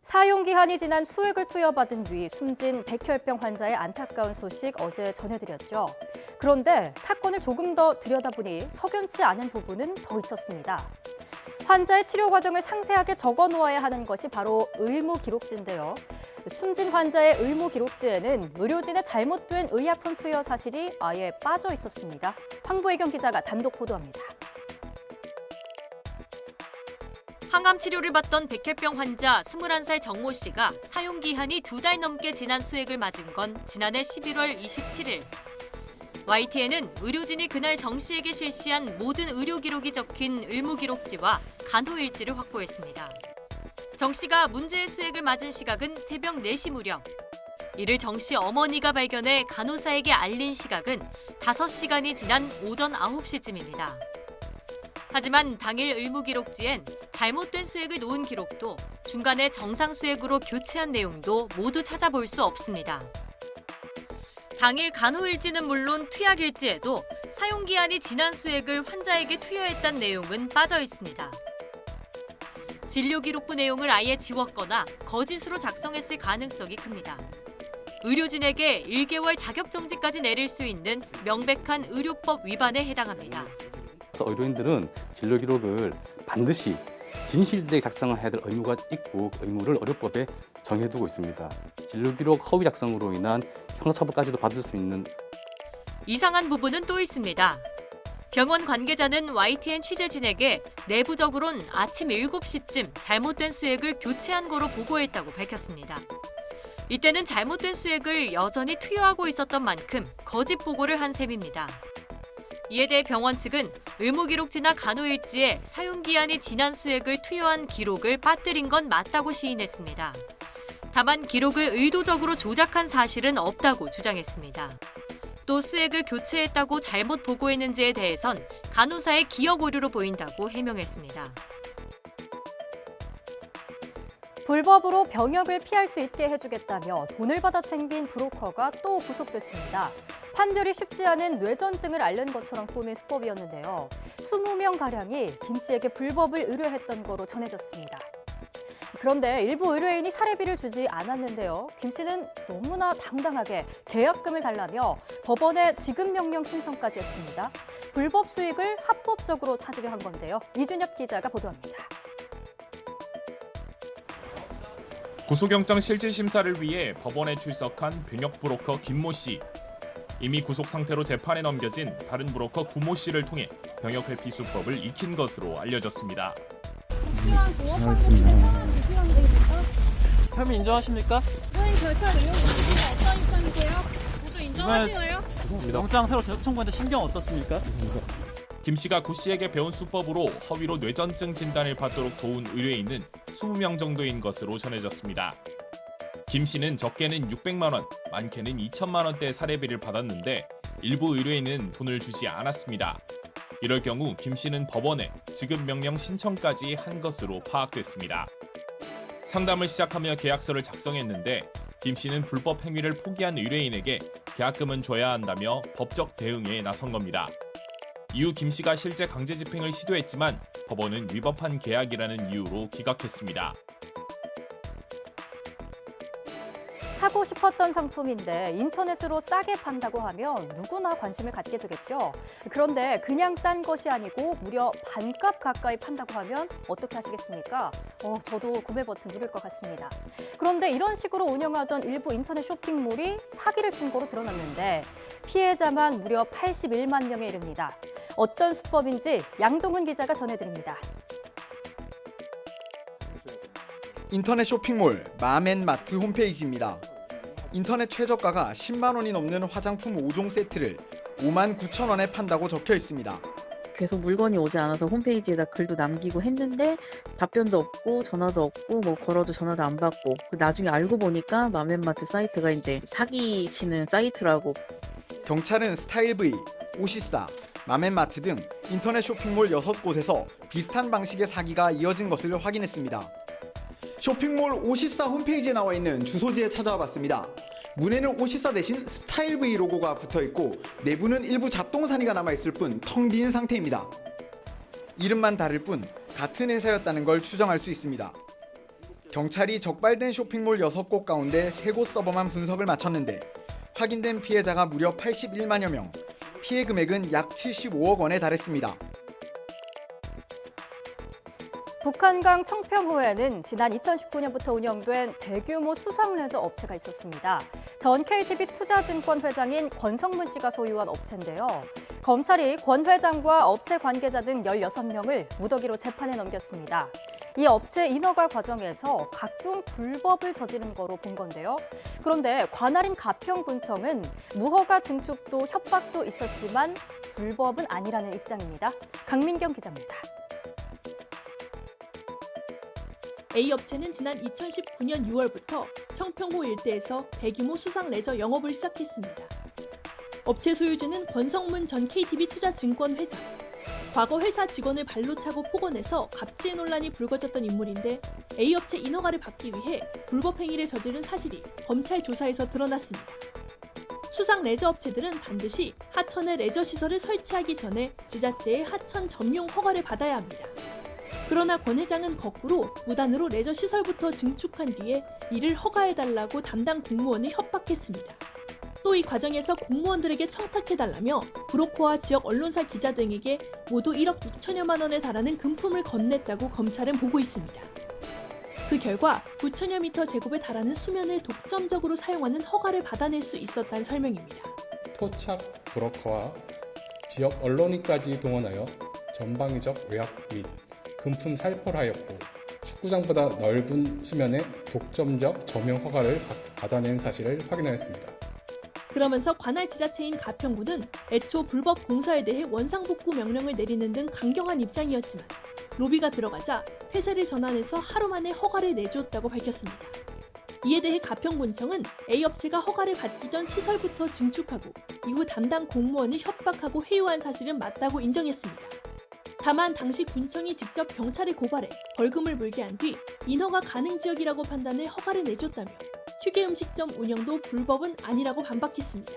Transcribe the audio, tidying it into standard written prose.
사용기한이 지난 수액을 투여받은 뒤 숨진 백혈병 환자의 안타까운 소식 어제 전해드렸죠. 그런데 사건을 조금 더 들여다보니 석연치 않은 부분은 더 있었습니다. 환자의 치료 과정을 상세하게 적어놓아야 하는 것이 바로 의무기록지인데요. 숨진 환자의 의무기록지에는 의료진의 잘못된 의약품 투여 사실이 아예 빠져 있었습니다. 황보혜경 기자가 단독 보도합니다. 항암 치료를 받던 백혈병 환자 21살 정모 씨가 사용기한이 2달 넘게 지난 수액을 맞은 건 지난해 11월 27일. YTN은 의료진이 그날 정 씨에게 실시한 모든 의료 기록이 적힌 의무기록지와 간호일지를 확보했습니다. 정 씨가 문제의 수액을 맞은 시각은 새벽 4시 무렵. 이를 정 씨 어머니가 발견해 간호사에게 알린 시각은 5시간이 지난 오전 9시쯤입니다. 하지만 당일 의무기록지엔 잘못된 수액을 놓은 기록도 중간에 정상 수액으로 교체한 내용도 모두 찾아볼 수 없습니다. 당일 간호일지는 물론 투약일지에도 사용기한이 지난 수액을 환자에게 투여했다는 내용은 빠져 있습니다. 진료기록부 내용을 아예 지웠거나 거짓으로 작성했을 가능성이 큽니다. 의료진에게 1개월 자격정지까지 내릴 수 있는 명백한 의료법 위반에 해당합니다. 의료인들은 진료 기록을 반드시 진실되게 작성을 해야 될 의무가 있고 그 의무를 의료법에 정해두고 있습니다. 진료 기록 허위 작성으로 인한 형사처벌까지도 받을 수 있는 이상한 부분은 또 있습니다. 병원 관계자는 YTN 취재진에게 내부적으론 아침 7시쯤 잘못된 수액을 교체한 거로 보고했다고 밝혔습니다. 이때는 잘못된 수액을 여전히 투여하고 있었던 만큼 거짓 보고를 한 셈입니다. 이에 대해 병원 측은 의무기록지나 간호일지에 사용기한이 지난 수액을 투여한 기록을 빠뜨린 건 맞다고 시인했습니다. 다만 기록을 의도적으로 조작한 사실은 없다고 주장했습니다. 또 수액을 교체했다고 잘못 보고했는지에 대해선 간호사의 기억 오류로 보인다고 해명했습니다. 불법으로 병역을 피할 수 있게 해주겠다며 돈을 받아 챙긴 브로커가 또 구속됐습니다. 판별이 쉽지 않은 뇌전증을 앓는 것처럼 꾸민 수법이었는데요. 20명가량이 김 씨에게 불법을 의뢰했던 거로 전해졌습니다. 그런데 일부 의뢰인이 사례비를 주지 않았는데요. 김 씨는 너무나 당당하게 계약금을 달라며 법원에 지급명령 신청까지 했습니다. 불법 수익을 합법적으로 찾으려 한 건데요. 이준엽 기자가 보도합니다. 구속영장 실질심사를 위해 법원에 출석한 병역 브로커 김모 씨. 이미 구속 상태로 재판에 넘겨진 다른 브로커 구모 씨를 통해 병역 회피 수법을 익힌 것으로 알려졌습니다. 혐의 인정하십니까? 저희 절차 내용 어떤 입장이세요? 모두 인정하시나요? 영장 새로 재석 청구했는데 심경 어떻습니까? 김 씨가 구 씨에게 배운 수법으로 허위로 뇌전증 진단을 받도록 도운 의뢰인은 20명 정도인 것으로 전해졌습니다. 김 씨는 적게는 600만 원, 많게는 2천만 원대 사례비를 받았는데 일부 의뢰인은 돈을 주지 않았습니다. 이럴 경우 김 씨는 법원에 지급명령 신청까지 한 것으로 파악됐습니다. 상담을 시작하며 계약서를 작성했는데 김 씨는 불법 행위를 포기한 의뢰인에게 계약금은 줘야 한다며 법적 대응에 나선 겁니다. 이후 김 씨가 실제 강제 집행을 시도했지만 법원은 위법한 계약이라는 이유로 기각했습니다. 사고 싶었던 상품인데 인터넷으로 싸게 판다고 하면 누구나 관심을 갖게 되겠죠. 그런데 그냥 싼 것이 아니고 무려 반값 가까이 판다고 하면 어떻게 하시겠습니까? 저도 구매 버튼 누를 것 같습니다. 그런데 이런 식으로 운영하던 일부 인터넷 쇼핑몰이 사기를 친 거로 드러났는데 피해자만 무려 81만 명에 이릅니다. 어떤 수법인지 양동훈 기자가 전해드립니다. 인터넷 쇼핑몰 맘앤마트 홈페이지입니다. 인터넷 최저가가 10만 원이 넘는 화장품 5종 세트를 5만 9천 원에 판다고 적혀 있습니다. 계속 물건이 오지 않아서 홈페이지에다 글도 남기고 했는데 답변도 없고 전화도 없고 뭐 걸어도 전화도 안 받고 나중에 알고 보니까 맘앤마트 사이트가 이제 사기치는 사이트라고. 경찰은 스타일브이, 오시싸, 맘앤마트 등 인터넷 쇼핑몰 6곳에서 비슷한 방식의 사기가 이어진 것을 확인했습니다. 쇼핑몰 오시싸 홈페이지에 나와 있는 주소지에 찾아와 봤습니다. 문에는 오시싸 대신 스타일브이 로고가 붙어있고 내부는 일부 잡동사니가 남아있을 뿐 텅 빈 상태입니다. 이름만 다를 뿐 같은 회사였다는 걸 추정할 수 있습니다. 경찰이 적발된 쇼핑몰 6곳 가운데 3곳 서버만 분석을 마쳤는데 확인된 피해자가 무려 81만여 명, 피해 금액은 약 75억 원에 달했습니다. 북한강 청평호에는 지난 2019년부터 운영된 대규모 수상레저 업체가 있었습니다. 전 KTB 투자증권 회장인 권성문 씨가 소유한 업체인데요. 검찰이 권 회장과 업체 관계자 등 16명을 무더기로 재판에 넘겼습니다. 이 업체 인허가 과정에서 각종 불법을 저지른 거로 본 건데요. 그런데 관할인 가평군청은 무허가 증축도 협박도 있었지만 불법은 아니라는 입장입니다. 강민경 기자입니다. A업체는 지난 2019년 6월부터 청평호 일대에서 대규모 수상 레저 영업을 시작했습니다. 업체 소유주는 권성문 전 KTB 투자증권 회장. 과거 회사 직원을 발로 차고 폭언해서 갑질 논란이 불거졌던 인물인데 A업체 인허가를 받기 위해 불법 행위를 저지른 사실이 검찰 조사에서 드러났습니다. 수상 레저 업체들은 반드시 하천에 레저 시설을 설치하기 전에 지자체의 하천 점용 허가를 받아야 합니다. 그러나 권 회장은 거꾸로 무단으로 레저 시설부터 증축한 뒤에 이를 허가해달라고 담당 공무원을 협박했습니다. 또 이 과정에서 공무원들에게 청탁해달라며 브로커와 지역 언론사 기자 등에게 모두 1억 6천여만 원에 달하는 금품을 건넸다고 검찰은 보고 있습니다. 그 결과 9천여 미터 제곱에 달하는 수면을 독점적으로 사용하는 허가를 받아낼 수 있었다는 설명입니다. 토착 브로커와 지역 언론인까지 동원하여 전방위적 외압 및 금품 살포를 하였고 축구장보다 넓은 수면에 독점적 점용 허가를 받아낸 사실을 확인하였습니다. 그러면서 관할 지자체인 가평구는 애초 불법 공사에 대해 원상복구 명령을 내리는 등 강경한 입장이었지만 로비가 들어가자 태세를 전환해서 하루 만에 허가를 내줬다고 밝혔습니다. 이에 대해 가평군청은 A업체가 허가를 받기 전 시설부터 증축하고 이후 담당 공무원을 협박하고 회유한 사실은 맞다고 인정했습니다. 다만 당시 군청이 직접 경찰에 고발해 벌금을 물게 한 뒤 인허가 가능 지역이라고 판단해 허가를 내줬다며 휴게 음식점 운영도 불법은 아니라고 반박했습니다.